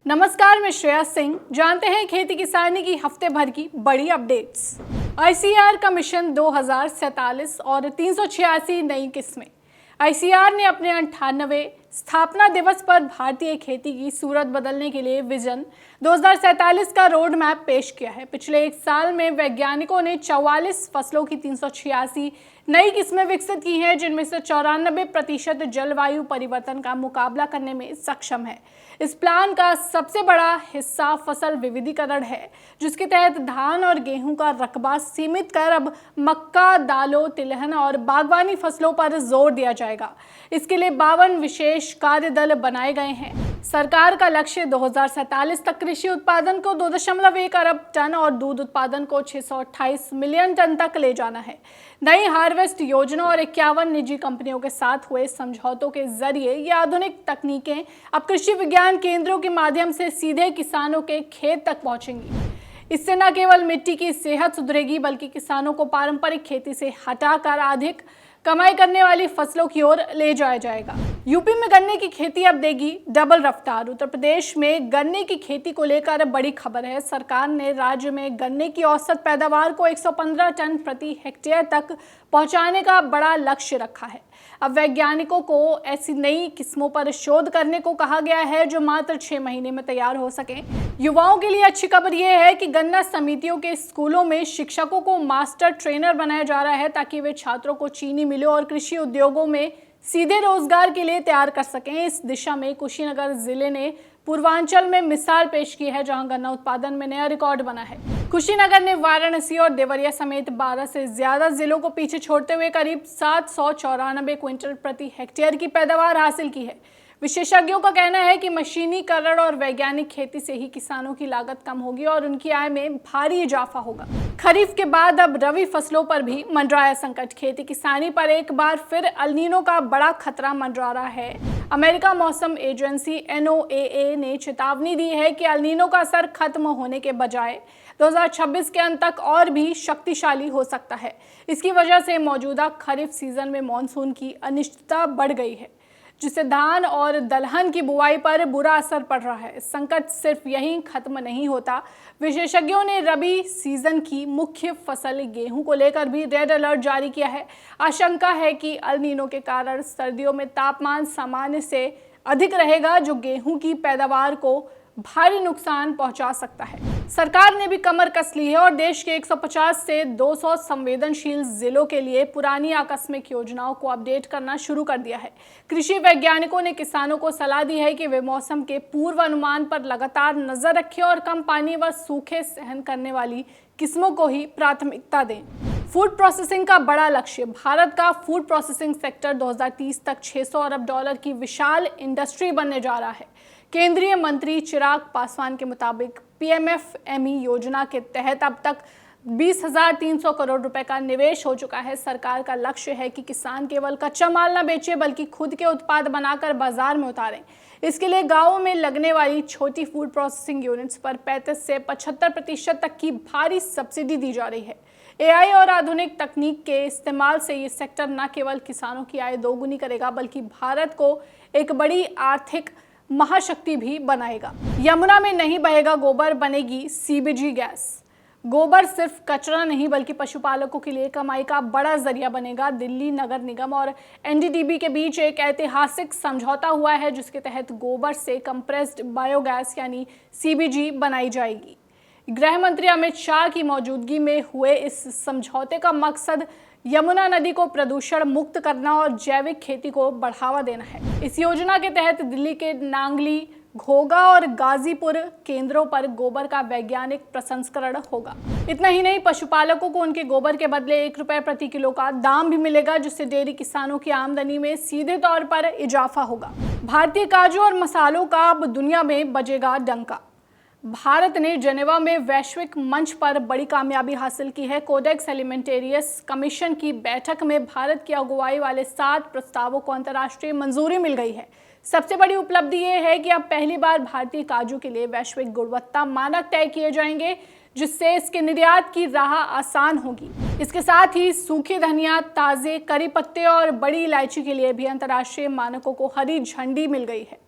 नमस्कार, मैं श्रेया सिंह। जानते हैं खेती किसानी की हफ्ते भर की बड़ी अपडेट्स। आईसीआर का मिशन 2047 और 386 नई किस्में। आईसीआर ने अपने 98वें स्थापना दिवस पर भारतीय खेती की सूरत बदलने के लिए विजन 2047 का रोड मैप पेश किया है। पिछले एक साल में वैज्ञानिकों ने 44 फसलों की 386 नई किस्में विकसित की हैं, जिनमें से 94% जलवायु परिवर्तन का मुकाबला करने में सक्षम है। इस प्लान का सबसे बड़ा हिस्सा फसल विविधीकरण है, जिसके तहत धान और गेहूं का रकबा सीमित कर अब मक्का, दालों, तिलहन और बागवानी फसलों पर जोर दिया जाएगा। इसके लिए 52 विशेष कार्य दल बनाए गए हैं। सरकार का लक्ष्य 2047 तक कृषि उत्पादन को 2.1 अरब टन और दूध उत्पादन को 628 मिलियन टन तक ले जाना है। नई हार्वेस्ट योजना और 51 निजी कंपनियों के साथ हुए समझौतों के जरिए ये आधुनिक तकनीकें अब कृषि विज्ञान केंद्रों के माध्यम से सीधे किसानों के खेत तक पहुंचेंगी। इससे न केवल मिट्टी की सेहत सुधरेगी, बल्कि किसानों को पारंपरिक खेती से हटाकर अधिक कमाई करने वाली फसलों की ओर ले जाया जाएगा। यूपी में गन्ने की खेती अब देगी डबल रफ्तार। उत्तर प्रदेश में गन्ने की खेती को लेकर बड़ी खबर है। सरकार ने राज्य में गन्ने की औसत पैदावार को 115 टन प्रति हेक्टेयर तक पहुंचाने का बड़ा लक्ष्य रखा है। अब वैज्ञानिकों को ऐसी नई किस्मों पर शोध करने को कहा गया है जो मात्र 6 महीने में तैयार हो सके। युवाओं के लिए अच्छी खबर यह है कि गन्ना समितियों के स्कूलों में शिक्षकों को मास्टर ट्रेनर बनाया जा रहा है, ताकि वे छात्रों को चीनी मिलों और कृषि उद्योगों में सीधे रोजगार के लिए तैयार कर सकें। इस दिशा में कुशीनगर जिले ने पूर्वांचल में मिसाल पेश की है, जहां गन्ना उत्पादन में नया रिकॉर्ड बना है। कुशीनगर ने वाराणसी और देवरिया समेत 12 से ज्यादा जिलों को पीछे छोड़ते हुए करीब 794 क्विंटल प्रति हेक्टेयर की पैदावार हासिल की है। विशेषज्ञों का कहना है कि मशीनीकरण और वैज्ञानिक खेती से ही किसानों की लागत कम होगी और उनकी आय में भारी इजाफा होगा। खरीफ के बाद अब रबी फसलों पर भी मंडराया संकट। खेती किसानी पर एक बार फिर एल नीनो का बड़ा खतरा मंडरा रहा है। अमेरिका मौसम एजेंसी NOAA ने चेतावनी दी है कि एल नीनो का असर खत्म होने के बजाय 2026 के अंत तक और भी शक्तिशाली हो सकता है। इसकी वजह से मौजूदा खरीफ सीजन में मॉनसून की अनिश्चितता बढ़ गई है, जिससे धान और दलहन की बुआई पर बुरा असर पड़ रहा है। संकट सिर्फ यहीं खत्म नहीं होता। विशेषज्ञों ने रबी सीजन की मुख्य फसल गेहूं को लेकर भी रेड अलर्ट जारी किया है। आशंका है कि एल नीनो के कारण सर्दियों में तापमान सामान्य से अधिक रहेगा, जो गेहूं की पैदावार को भारी नुकसान पहुंचा सकता है। सरकार ने भी कमर कस ली है और देश के 150 से 200 संवेदनशील जिलों के लिए पुरानी आकस्मिक योजनाओं को अपडेट करना शुरू कर दिया है। कृषि वैज्ञानिकों ने किसानों को सलाह दी है कि वे मौसम के पूर्वानुमान पर लगातार नजर रखें और कम पानी व सूखे सहन करने वाली किस्मों को ही प्राथमिकता दें। फूड प्रोसेसिंग का बड़ा लक्ष्य। भारत का फूड प्रोसेसिंग सेक्टर 2030 तक 600 अरब डॉलर की विशाल इंडस्ट्री बनने जा रहा है। केंद्रीय मंत्री चिराग पासवान के मुताबिक PMFME योजना के तहत अब तक 20,300 करोड़ रुपए का निवेश हो चुका है। सरकार का लक्ष्य है कि किसान केवल कच्चा माल न बेचे, बल्कि खुद के उत्पाद बनाकर बाजार में उतारें। इसके लिए गांवों में लगने वाली छोटी फूड प्रोसेसिंग यूनिट्स पर 35 से 75% तक की भारी सब्सिडी दी जा रही है। AI और आधुनिक तकनीक के इस्तेमाल से ये सेक्टर न केवल किसानों की आय दोगुनी करेगा, बल्कि भारत को एक बड़ी आर्थिक महाशक्ति भी बनाएगा। यमुना में नहीं बहेगा गोबर, बनेगी CBG गैस। गोबर सिर्फ कचरा नहीं, बल्कि पशुपालकों के लिए कमाई का बड़ा जरिया बनेगा। दिल्ली नगर निगम और NDDB के बीच एक ऐतिहासिक समझौता हुआ है, जिसके तहत गोबर से कंप्रेस्ड बायोगैस यानी CBG बनाई जाएगी। गृह मंत्री अमित शाह की मौजूदगी में हुए इस समझौते का मकसद यमुना नदी को प्रदूषण मुक्त करना और जैविक खेती को बढ़ावा देना है। इस योजना के तहत दिल्ली के नांगली, घोगा और गाजीपुर केंद्रों पर गोबर का वैज्ञानिक प्रसंस्करण होगा। इतना ही नहीं, पशुपालकों को उनके गोबर के बदले 1 रुपए प्रति किलो का दाम भी मिलेगा, जिससे डेयरी किसानों की आमदनी में सीधे तौर पर इजाफा होगा। भारतीय काजू और मसालों का अब दुनिया में बजेगा डंका। भारत ने जेनेवा में वैश्विक मंच पर बड़ी कामयाबी हासिल की है। कोडेक्स एलिमेंटेरियस कमीशन की बैठक में भारत की अगुवाई वाले 7 प्रस्तावों को अंतर्राष्ट्रीय मंजूरी मिल गई है। सबसे बड़ी उपलब्धि ये है कि अब पहली बार भारतीय काजू के लिए वैश्विक गुणवत्ता मानक तय किए जाएंगे, जिससे इसके निर्यात की राह आसान होगी। इसके साथ ही सूखी धनिया, ताजे करी पत्ते और बड़ी इलायची के लिए भी अंतर्राष्ट्रीय मानकों को हरी झंडी मिल गई है।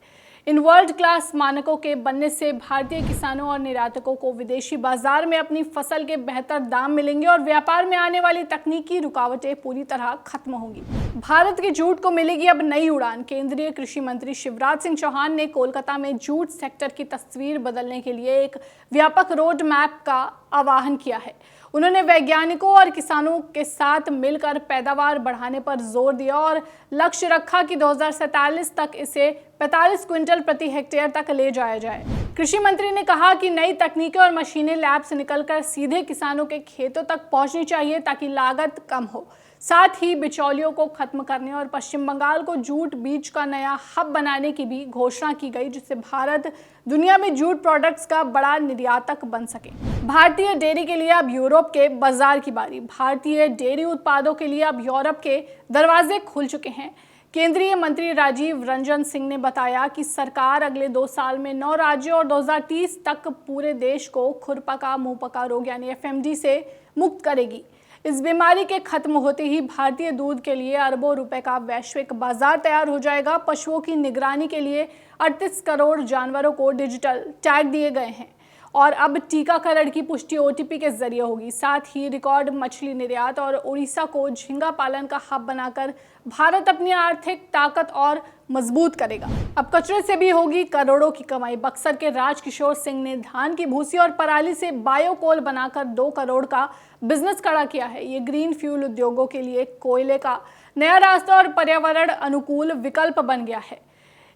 इन वर्ल्ड क्लास मानकों के बनने से भारतीय किसानों और निर्यातकों को विदेशी बाजार में अपनी फसल के बेहतर दाम मिलेंगे और व्यापार में आने वाली तकनीकी रुकावटें पूरी तरह खत्म होंगी। भारत के जूट को मिलेगी अब नई उड़ान। केंद्रीय कृषि मंत्री शिवराज सिंह चौहान ने कोलकाता में जूट सेक्टर की तस्वीर बदलने के लिए एक व्यापक रोड मैप का आह्वान किया है। उन्होंने वैज्ञानिकों और किसानों के साथ मिलकर पैदावार बढ़ाने पर जोर दिया और लक्ष्य रखा कि 2047 तक इसे 45 क्विंटल प्रति हेक्टेयर तक ले जाया जाए। कृषि मंत्री ने कहा कि नई तकनीकें और मशीनें लैब से निकलकर सीधे किसानों के खेतों तक पहुंचनी चाहिए ताकि लागत कम हो। साथ ही बिचौलियों को खत्म करने और पश्चिम बंगाल को जूट बीज का नया हब बनाने की भी घोषणा की गई, जिससे भारत दुनिया में जूट प्रोडक्ट्स का बड़ा निर्यातक बन सके। भारतीय डेयरी के लिए अब यूरोप के बाजार की बारी। भारतीय डेयरी उत्पादों के लिए अब यूरोप के दरवाजे खुल चुके हैं। केंद्रीय मंत्री राजीव रंजन सिंह ने बताया कि सरकार अगले 2 साल में 9 राज्यों और 2030 तक पूरे देश को खुरपका मुंहपका रोग यानी FMD से मुक्त करेगी। इस बीमारी के खत्म होते ही भारतीय दूध के लिए अरबों रुपए का वैश्विक बाजार तैयार हो जाएगा। पशुओं की निगरानी के लिए 38 करोड़ जानवरों को डिजिटल टैग दिए गए हैं और अब टीकाकरण की पुष्टि OTP के जरिए होगी। साथ ही रिकॉर्ड मछली निर्यात और उड़ीसा को झींगा पालन का हब बनाकर भारत अपनी आर्थिक ताकत और मजबूत करेगा। अब कचरे से भी होगी करोड़ों की कमाई। बक्सर के राजकिशोर सिंह ने धान की भूसी और पराली से बायोकोल बनाकर 2 करोड़ का बिजनेस खड़ा किया है। ये ग्रीन फ्यूल उद्योगों के लिए कोयले का नया रास्ता और पर्यावरण अनुकूल विकल्प बन गया है।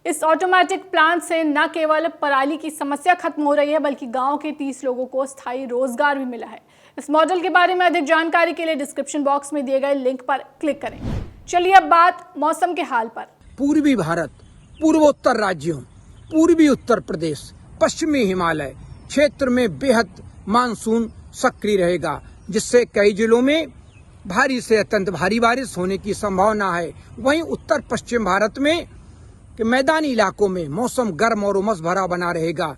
इस ऑटोमेटिक प्लांट से न केवल पराली की समस्या खत्म हो रही है बल्कि गांव के 30 लोगों को स्थायी रोजगार भी मिला है। इस मॉडल के बारे में अधिक जानकारी के लिए डिस्क्रिप्शन बॉक्स में दिए गए लिंक पर क्लिक करें। चलिए अब बात मौसम के हाल पर। पूर्वी भारत, पूर्वोत्तर राज्यों, पूर्वी उत्तर प्रदेश, पश्चिमी हिमालय क्षेत्र में बेहद मानसून सक्रिय रहेगा, जिससे कई जिलों में भारी से अत्यंत भारी बारिश होने की संभावना है। वहीं उत्तर पश्चिम भारत में कि मैदानी इलाकों में मौसम गर्म और उमस भरा बना रहेगा।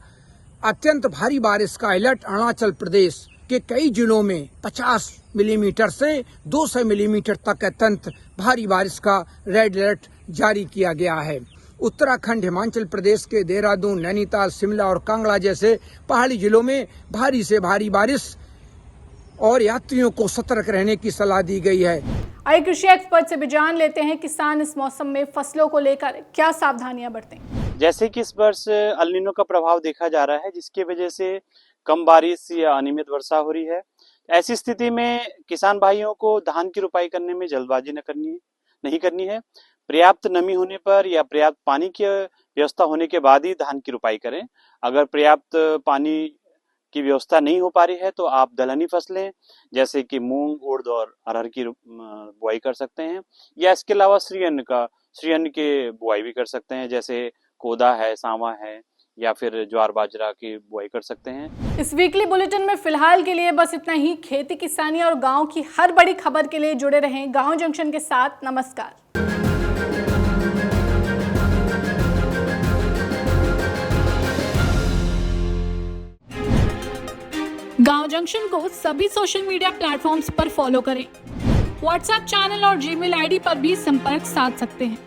अत्यंत भारी बारिश का अलर्ट अरुणाचल प्रदेश के कई जिलों में 50 मिलीमीटर से 200 मिलीमीटर तक अत्यंत भारी बारिश का रेड अलर्ट जारी किया गया है। उत्तराखंड, हिमाचल प्रदेश के देहरादून, नैनीताल, शिमला और कांगड़ा जैसे पहाड़ी जिलों में भारी से भारी बारिश और यात्रियों को सतर्क रहने की सलाह दी गई है। आइए कृषि एक्सपर्ट से भी जान लेते हैं किसान इस मौसम में फसलों को लेकर क्या सावधानियां बरतें। जैसे कि इस वर्ष अल नीनो का प्रभाव देखा जा रहा है, जिसकी वजह से कम बारिश या अनियमित वर्षा हो रही है। ऐसी स्थिति में किसान भाइयों को धान की रुपाई करने में जल्दबाजी नहीं करनी है। पर्याप्त नमी होने पर या पर्याप्त पानी की व्यवस्था होने के बाद ही धान की रुपाई करें। अगर पर्याप्त पानी की व्यवस्था नहीं हो पा रही है तो आप दलहनी फसलें जैसे कि मूंग, उड़द और अरहर की बुआई कर सकते हैं, या इसके अलावा श्री अन्न के बुआई भी कर सकते हैं, जैसे कोदा है, सांवा है, या फिर ज्वार बाजरा की बुआई कर सकते हैं। इस वीकली बुलेटिन में फिलहाल के लिए बस इतना ही। खेती किसानी और गांव की हर बड़ी खबर के लिए जुड़े रहें गांव जंक्शन के साथ। नमस्कार। गांव जंक्शन को सभी सोशल मीडिया प्लेटफॉर्म्स पर फॉलो करें। व्हाट्सएप चैनल और जीमेल आईडी पर भी संपर्क साध सकते हैं।